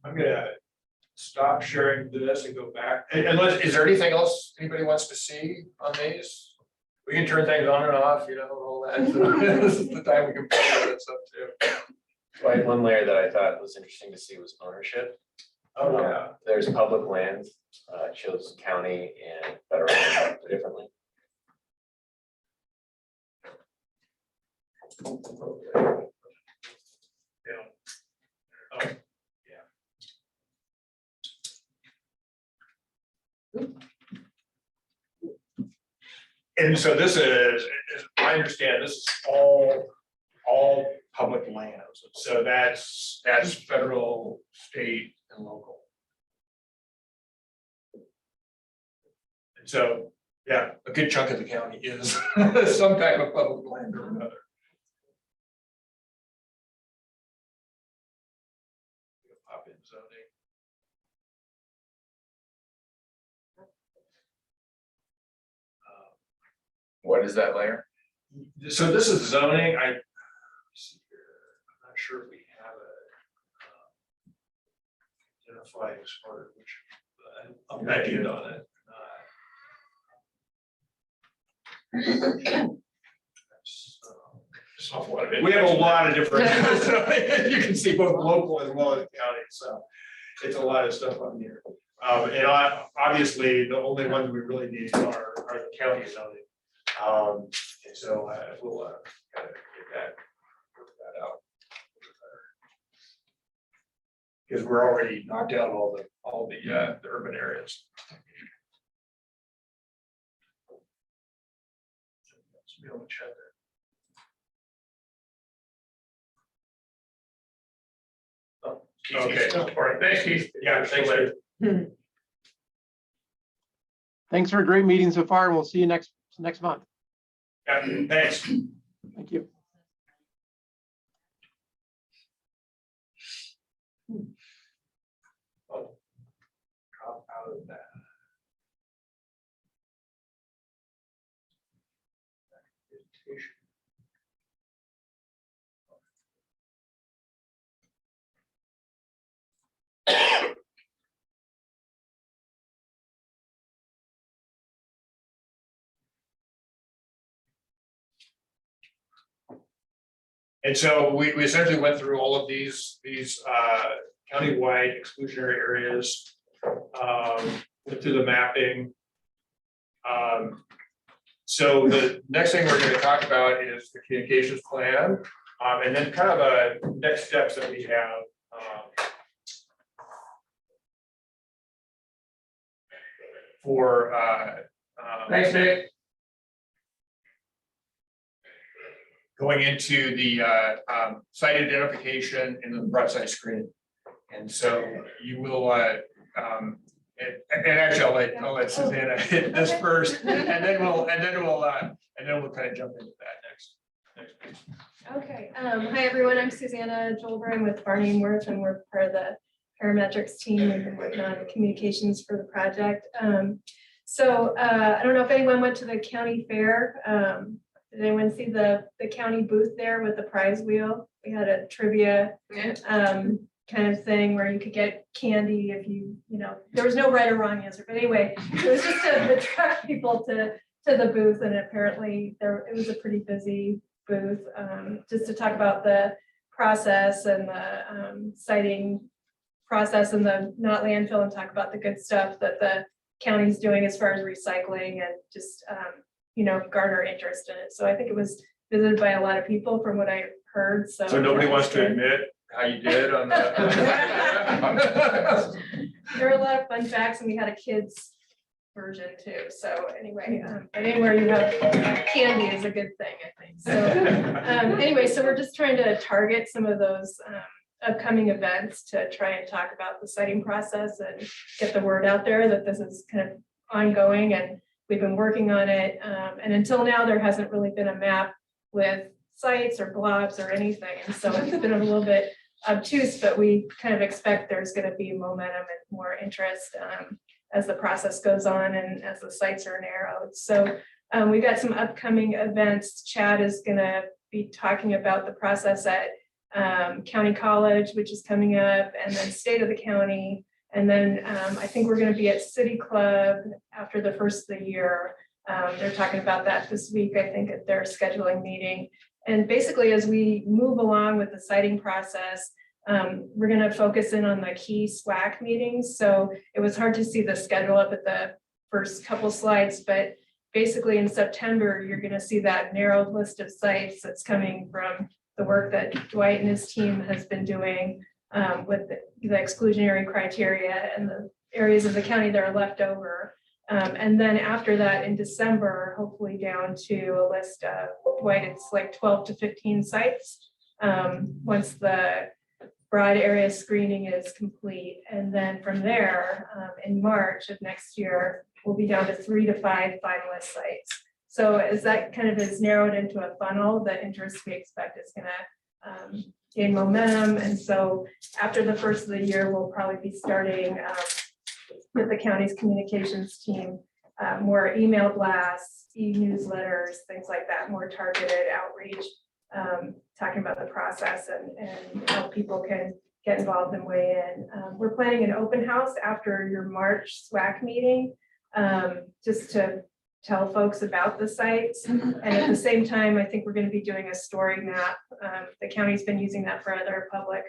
I'm gonna stop sharing this and go back. Unless, is there anything else anybody wants to see on these? We can turn things on and off, you know, all that. This is the time we can play that stuff too. Right, one layer that I thought was interesting to see was ownership. Oh, yeah. There's public lands, it shows county and federal differently. Yeah. Oh, yeah. And so this is, as I understand, this is all all public lands. So that's federal, state, and local. And so, yeah, a good chunk of the county is some type of public land or another. Pop in zoning. What is that layer? So this is zoning. I'm not sure if we have a identified as far as which, I'll bet you on it. We have a lot of different, you can see both local as well as county, so it's a lot of stuff on here. And obviously, the only ones we really need are the county zoning. And so we'll kind of get that out. Because we're already knocked out all the urban areas. Be on the chat there. Okay, all right, thanks, Keith. Yeah, thanks later. Thanks for a great meeting so far, and we'll see you next month. Yeah, thanks. Thank you. I'll drop out of that. And so we essentially went through all of these countywide exclusionary areas, went through the mapping. So the next thing we're going to talk about is the communications plan, and then kind of a next steps that we have. For thanks, Nick. Going into the site identification and the broad site screening. And so you will, and actually I'll let Susanna hit this first, and then we'll kind of jump into that next. Okay, hi everyone, I'm Susanna Jolber. I'm with Barney and Worth, and we're part of the parametrics team. We've been working on communications for the project. So I don't know if anyone went to the county fair. Did anyone see the county booth there with the prize wheel? We had a trivia kind of thing where you could get candy if you know, there was no right or wrong answer. But anyway, it was just to attract people to the booth, and apparently it was a pretty busy booth, just to talk about the process and the siting process and the not landfill, and talk about the good stuff that the county's doing as far as recycling and just garner interest in it. So I think it was visited by a lot of people from what I heard. So nobody wants to admit how you did on that. There were a lot of fun facts, and we had a kids version too. So anyway, anywhere you have candy is a good thing, I think. So anyway, so we're just trying to target some of those upcoming events to try and talk about the siting process and get the word out there that this is kind of ongoing, and we've been working on it. And until now, there hasn't really been a map with sites or blobs or anything. And so it's been a little bit obtuse, but we kind of expect there's going to be momentum and more interest as the process goes on and as the sites are narrowed. So we've got some upcoming events. Chad is going to be talking about the process at County College, which is coming up, and then State of the County. And then I think we're going to be at City Club after the first of the year. They're talking about that this week, I think, at their scheduling meeting. And basically, as we move along with the siting process, we're going to focus in on the key SWAC meetings. So it was hard to see the schedule up at the first couple slides, but basically in September, you're going to see that narrowed list of sites that's coming from the work that Dwight and his team has been doing with the exclusionary criteria and the areas of the county that are left over. And then after that, in December, hopefully down to a list of, Dwight, it's like 12 to 15 sites. Once the broad area screening is complete. And then from there, in March of next year, we'll be down to 3 to 5 finalist sites. So as that kind of is narrowed into a funnel, the interest we expect is gonna gain momentum. And so after the first of the year, we'll probably be starting with the county's communications team, more email blasts, e-newsletters, things like that, more targeted outreach, talking about the process and how people can get involved and weigh in. We're planning an open house after your March SWAC meeting, just to tell folks about the sites. And at the same time, I think we're going to be doing a story map. The county's been using that for other public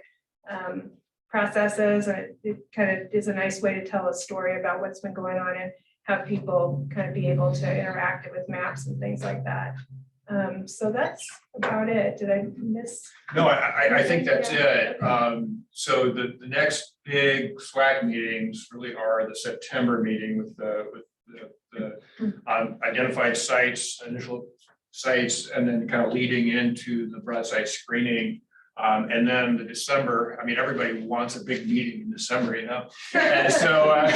processes. And it kind of is a nice way to tell a story about what's been going on and have people kind of be able to interact with maps and things like that. So that's about it. Did I miss? No, I think that's it. So the next big SWAC meetings really are the September meeting with the identified sites, initial sites, and then kind of leading into the broad site screening. And then the December, I mean, everybody wants a big meeting in December, you know? And so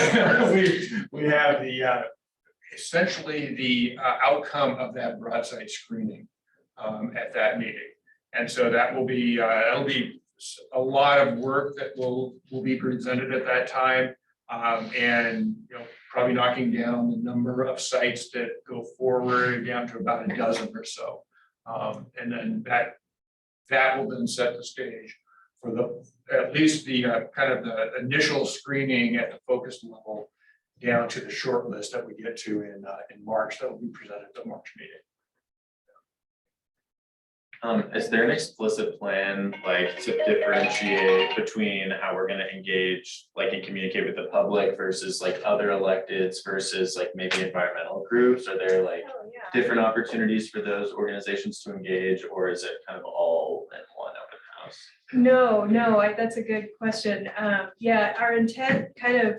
we have the essentially the outcome of that broad site screening at that meeting. And so that will be, that'll be a lot of work that will be presented at that time. And, you know, probably knocking down the number of sites that go forward down to about a dozen or so. And then that will then set the stage for at least the kind of the initial screening at the focus level down to the short list that we get to in March that will be presented at the March meeting. Is there an explicit plan, like, to differentiate between how we're gonna engage, like, and communicate with the public versus like other electeds versus like maybe environmental groups? Are there like different opportunities for those organizations to engage, or is it kind of all in one open house? No, that's a good question. Yeah, our intent kind of,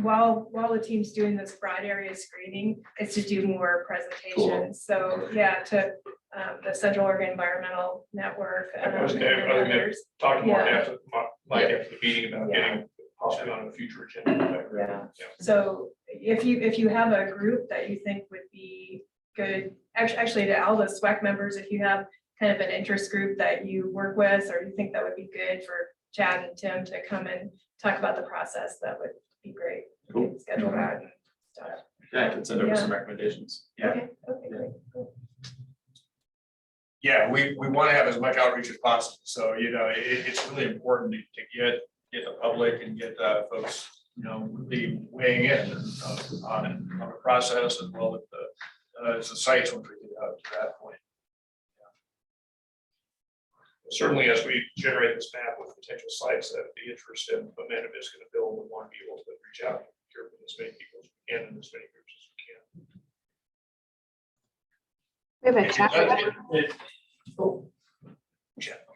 while the team's doing this broad area screening, is to do more presentations. So yeah, to the Central Oregon Environmental Network. I was talking more after the meeting about getting possibly on a future agenda. Yeah. So if you have a group that you think would be good, actually to all the SWAC members, if you have kind of an interest group that you work with, or you think that would be good for Chad and Tim to come and talk about the process, that would be great. Cool. Schedule that and stuff. Yeah, I can send over Yeah. some recommendations. Yeah. Okay, great. Cool. Yeah, we want to have as much outreach as possible. So, you know, it's really important to get the public and get folks, you know, really weighing in on the process as well as the sites once we get out to that point. Certainly, as we generate this map with potential sites that the interest in momentum is going to build, we want to be able to reach out and hear from as many people as we can and as many groups as we can. We have a chat. Oh. Chat.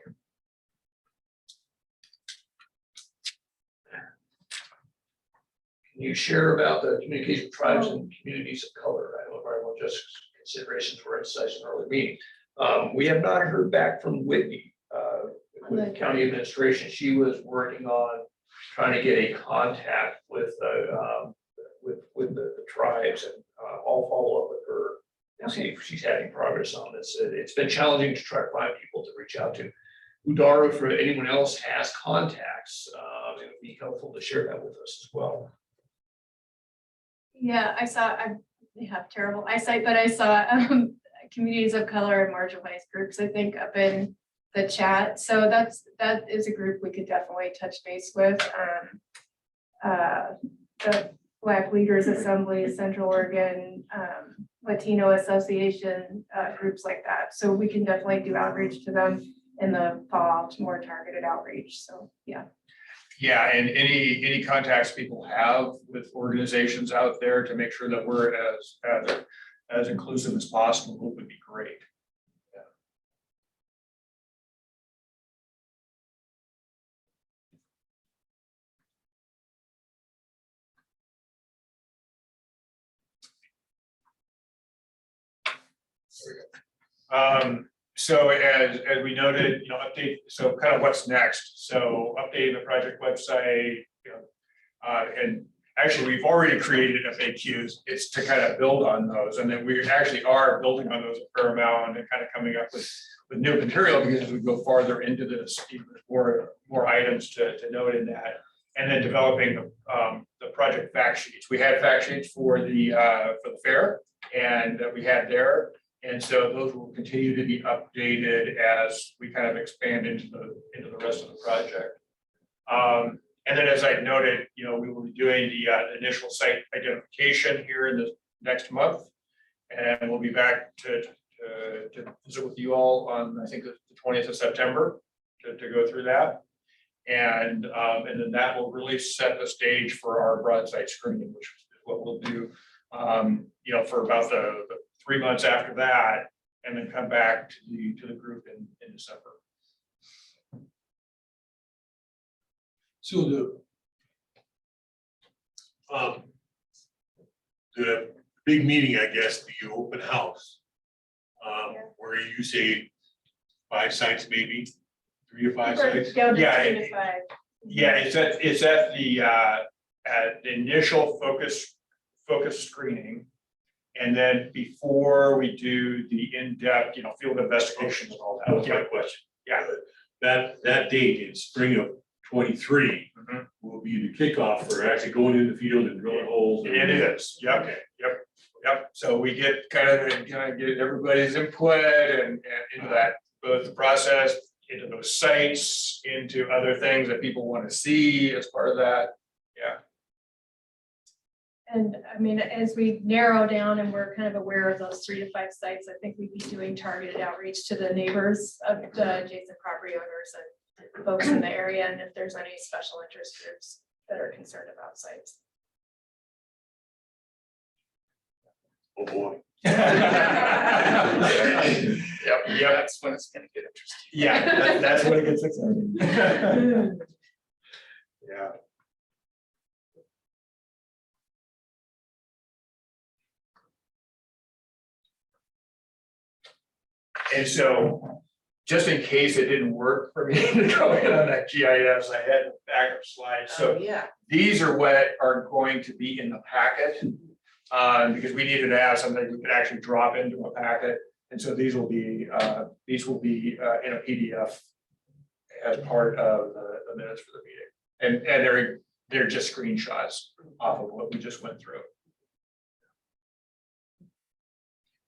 Can you share about the communication with tribes and communities of color? I know environmental justice considerations were emphasized in an early meeting. We have not heard back from Whitney with the county administration. She was working on trying to get a contact with the tribes, and I'll follow up with her and see if she's having progress on this. It's been challenging to try to find people to reach out to. Udara, for anyone else has contacts, it would be helpful to share that with us as well. Yeah, I have terrible eyesight, but I saw communities of color and marginalized groups, I think, up in the chat. So that is a group we could definitely touch base with. The Black Leaders Assembly, Central Oregon, Latino Association, groups like that. So we can definitely do outreach to them in the fall, more targeted outreach. So yeah. Yeah, and any contacts people have with organizations out there to make sure that we're as inclusive as possible would be great. So as we noted, update, so kind of what's next? So updating the project website, and actually, we've already created FAQs. It's to kind of build on those. And then we actually are building on those a fair amount and kind of coming up with new material, because as we go farther into this, there's more items to note in that. And then developing the project fact sheets. We had fact sheets for the fair, and that we had there. And so those will continue to be updated as we kind of expand into the rest of the project. And then, as I noted, we will be doing the initial site identification here in the next month. And we'll be back to visit with you all on, I think, the 20th of September to go through that. And then that will really set the stage for our broadside screening, which is what we'll do, for about the 3 months after that, and then come back to the group in December. So the big meeting, I guess, the open house, where you say 5 sites, maybe 3 to 5 sites. Go to Yeah, 3 to 5. Yeah, it's at the initial focus screening. And then before we do the in-depth, field investigations and all that. That was my question. Yeah. That date in spring of 23 will be the kickoff for actually going in the field and drilling holes. It is, yep. So we get kind of get everybody's input and into that, both the process, into those sites, into other things that people want to see as part of that. Yeah. And I mean, as we narrow down and we're kind of aware of those 3 to 5 sites, I think we'd be doing targeted outreach to the neighbors of the adjacent property owners and folks in the area, and if there's any special interest groups that are concerned about sites. Oh, boy. Yep. That's when it's gonna get interesting. Yeah, that's when it gets exciting. Yeah. And so, just in case it didn't work for me to go in on that GIS, I had a backup slide. So these are what are going to be in the packet. Because we needed to have something we could actually drop into a packet. And so these will be in a PDF as part of the minutes for the meeting. And they're just screenshots off of what we just went through.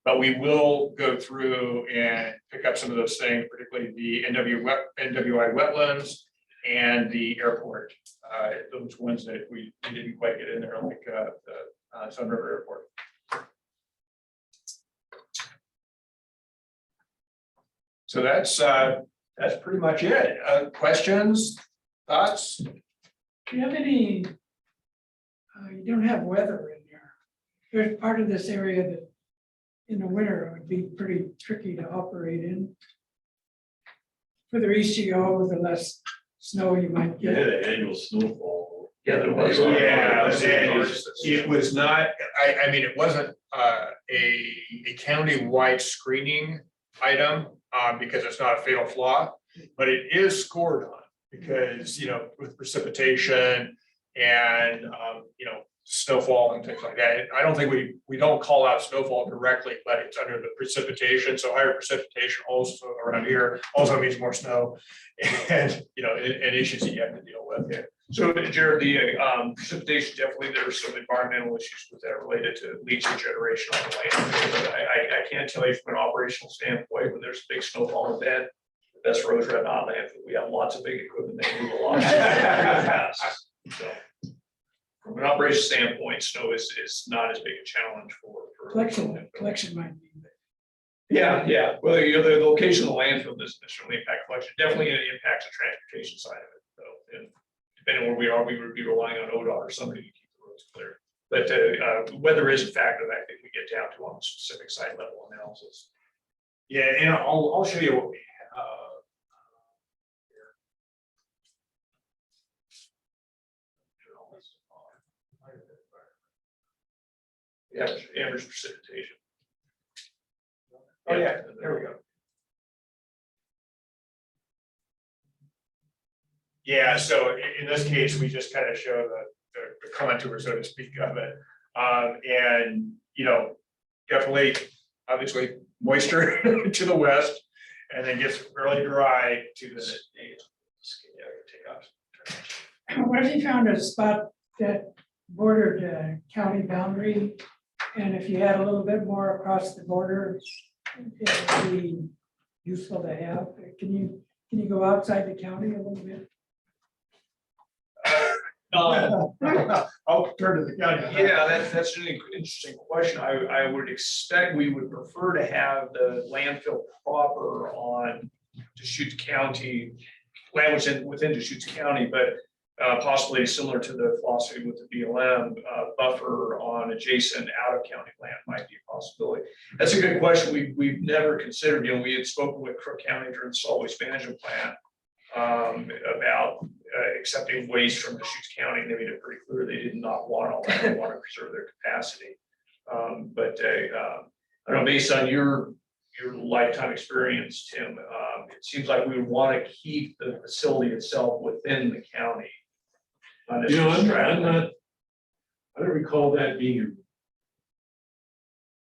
But we will go through and pick up some of those things, particularly the NWI wetlands and the airport. Those ones that we didn't quite get in there, like the Sun River Airport. So that's pretty much it. Questions, thoughts? Do you have any, you don't have weather in there. There's part of this area that in the winter it would be pretty tricky to operate in. Further east you go, the less snow you might You get. had an annual snowfall. Yeah, there was. Yeah, it was not, I mean, it wasn't a county-wide screening item because it's not a fatal flaw, but it is scored on because, with precipitation and, snowfall and things like that. I don't think we don't call out snowfall directly, but it's under the precipitation. So higher precipitation also around here also means more snow and, and issues that you have to deal with. Yeah. So Jared, the precipitation, definitely there are some environmental issues with that related to leaching generation on the land. I can't tell you from an operational standpoint, when there's a big snowfall event, the best roads are not landfill. We have lots of big equipment that move a lot. So from an operation standpoint, snow is not as big a challenge for. Collection might be. Yeah. Well, the location of the landfill doesn't necessarily impact collection. Definitely it impacts the transportation side of it, though. And depending on where we are, we would be relying on ODOT or somebody to keep the roads clear. But weather is a factor that I think we get down to on the specific site level analysis. Yeah, and I'll show you what we have. Yeah, average precipitation. Oh, yeah, there we go. Yeah, so in this case, we just kind of show the contour, so to speak, of it. And, you know, definitely, obviously, moisture to the west, and then gets fairly dry to the. Yeah, take off. What if you found a spot that bordered a county boundary? And if you had a little bit more across the border, it would be useful to have. Can you go outside the county a little bit? I'll turn to the county. Yeah, that's an interesting question. I would expect we would prefer to have the landfill proper on Deschutes County, land within Deschutes County, but possibly similar to the philosophy with the BLM, buffer on adjacent out of county land might be a possibility. That's a good question. We've never considered, you know, we had spoken with Crook County during the solid waste management plan about accepting waste from Deschutes County, and they made it pretty clear they did not want all that, they want to preserve their capacity. But I don't know, based on your lifetime experience, Tim, it seems like we would want to keep the facility itself within the county. You know, I don't recall that being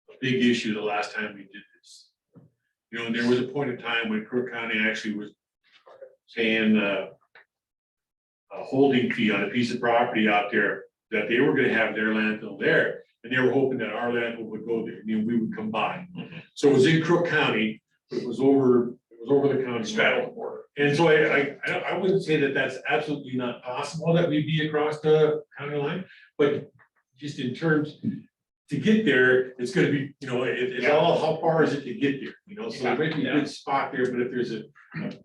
a big issue the last time we did this. You know, there was a point in time when Crook County actually was paying a holding fee on a piece of property out there that they were gonna have their landfill there, and they were hoping that our landfill would go there, and then we would combine. So it was in Crook County, but it was over the county. Straddle the border. And so I wouldn't say that that's absolutely not possible that we'd be across the county line, but just in terms to get there, it's gonna be, you know, it's all, how far is it to get there, you know? So it might be a good spot there, but if there's a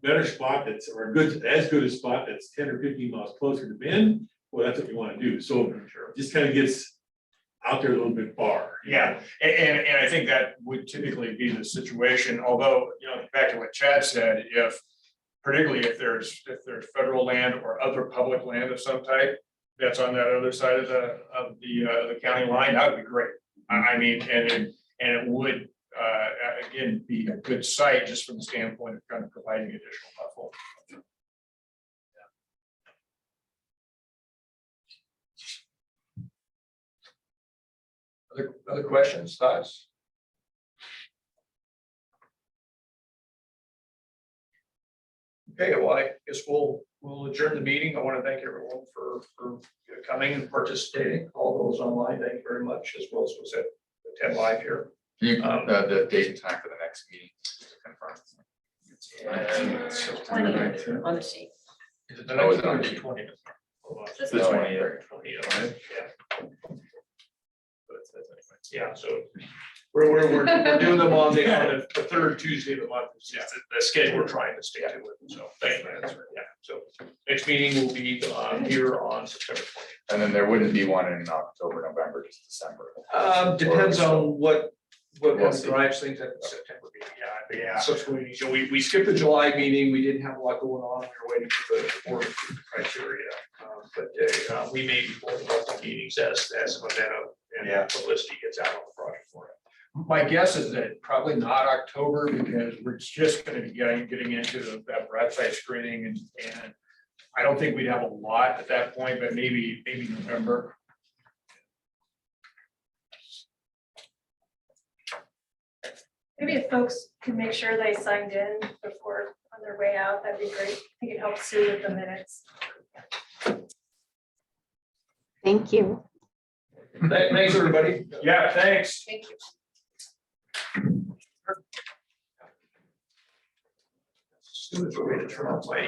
better spot that's, or as good a spot that's 10 or 15 miles closer to Bend, well, that's what you wanna do. So just kind of gets out there a little bit far. Yeah, and I think that would typically be the situation, although, you know, back to what Chad said, particularly if there's federal land or other public land of some type that's on that other side of the county line, that would be great. I mean, and it would again be a good site just from the standpoint of kind of providing additional buffer. Other questions, thoughts? Okay, well, I guess we'll adjourn the meeting. I want to thank everyone for coming and participating. All those online, thank you very much, as well as was at 10 live here. Can you, the date and time for the next meeting to confirm? On the sheet. Is it the Oh, next is it on one or the the 20th? It's the 20th. Yeah, so we're doing them on the third Tuesday of the month. It's just the schedule we're trying to stay to with. So thank you. Yeah, so next meeting will be here on September 20th. And then there wouldn't be one in October, November, just December. Depends on what We'll kind of see. drives things at the September meeting. Yeah. Subsequently, so we skipped the July meeting. We didn't have a lot going on. We were waiting for the board to approve the criteria. But we may be holding multiple meetings as a momentum and publicity gets out on the project for it. My guess is that probably not October, because we're just gonna be getting into that broadside screening and I don't think we'd have a lot at that point, but maybe November. Maybe if folks can make sure they signed in before on their way out, that'd be great. I think it helps too with the minutes. Thank you. Thanks, everybody. Yeah, thanks. Thank you. As soon as we're ready to turn off my